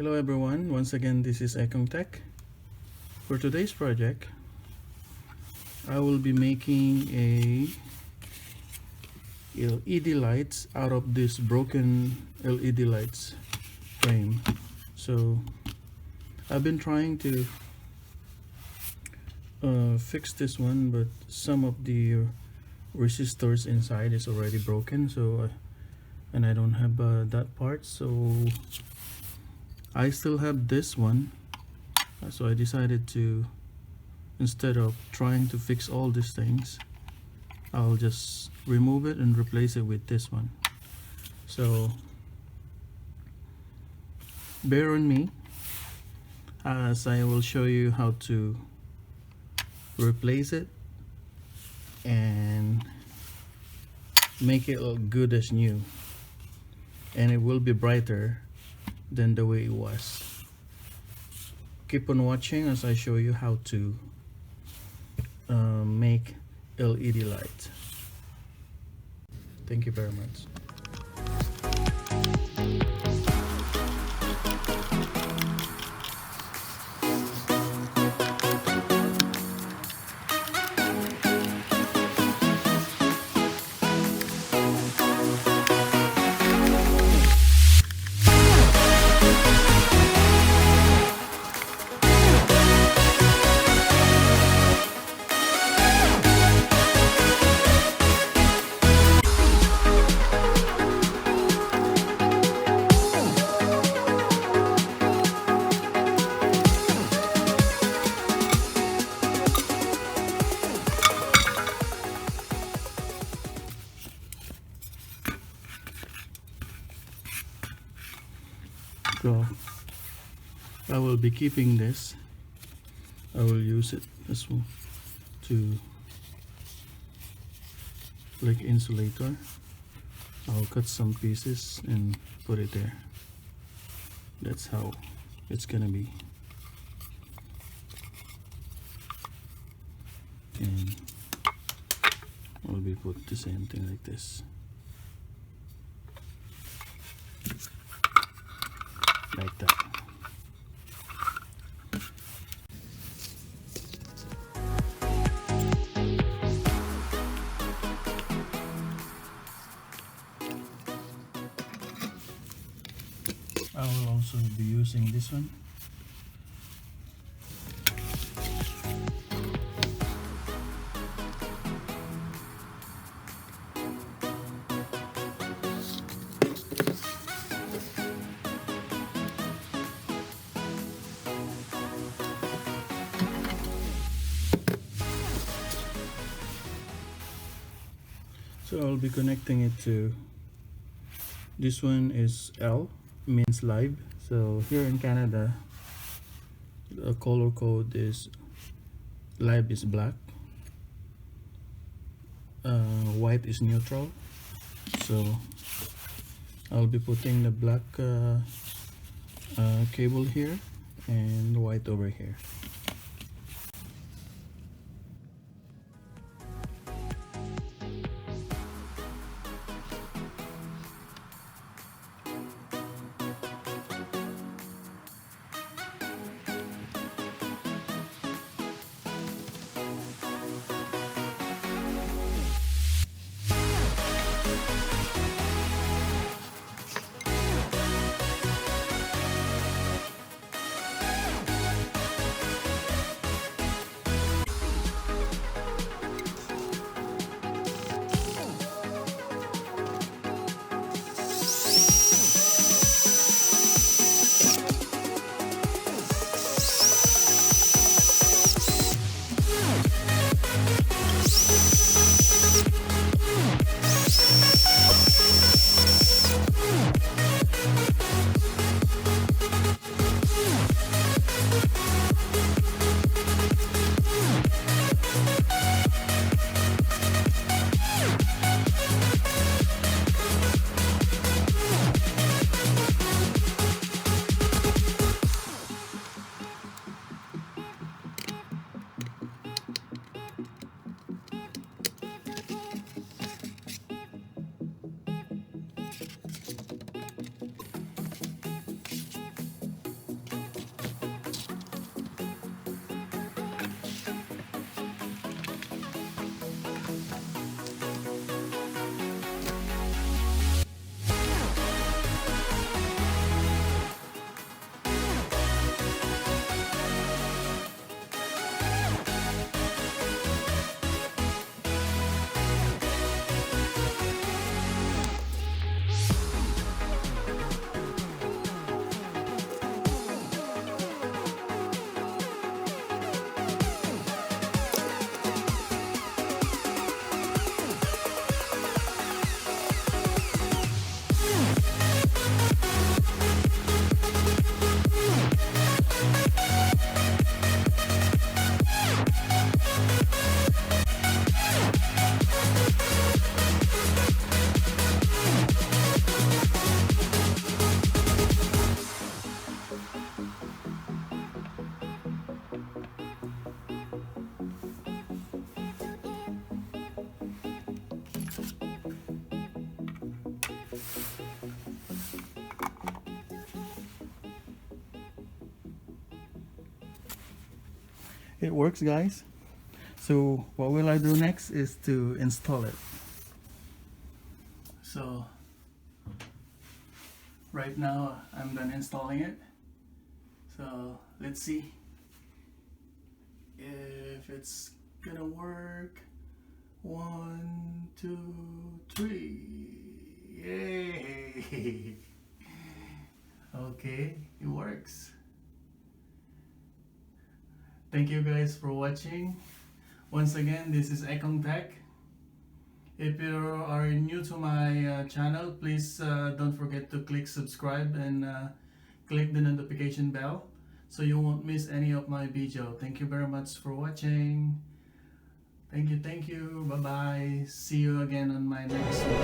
Hello everyone, once again this is Ekong Tech. For today's project, I will be making a LED lights out of this broken LED lights frame. So I've been trying to fix this one, but some of the resistors inside is already broken, so and I don't have that part, so I still have this one. So I decided to, instead of trying to fix all these things, I'll just remove it and replace it with this one. So bear on me as I will show you how to replace it and make it look good as new, and it will be brighter than the way it was. Keep on watching as I show you how to make LED light. Thank you very much. So I will be keeping this. I will use it as well to like insulator. I'll cut some pieces and put it there. That's how it's gonna be. And I'll be put the same thing like this. Like that. I will also be using this one. So I'll be connecting it to, this one is L, means live. So here in Canada, the color code is live is black, white is neutral. So I'll be putting the black cable here and white over here. It works, guys. So what will I do next is to install it. So right now I'm done installing it. So let's see if it's gonna work. 1, 2, 3. Yay! Okay, it works. Thank you guys for watching. Once again, this is Ekong Tech. If you are new to my channel, please don't forget to click subscribe and click the notification bell so you won't miss any of my video. Thank you very much for watching. Thank you. Bye bye. See you again on my next one.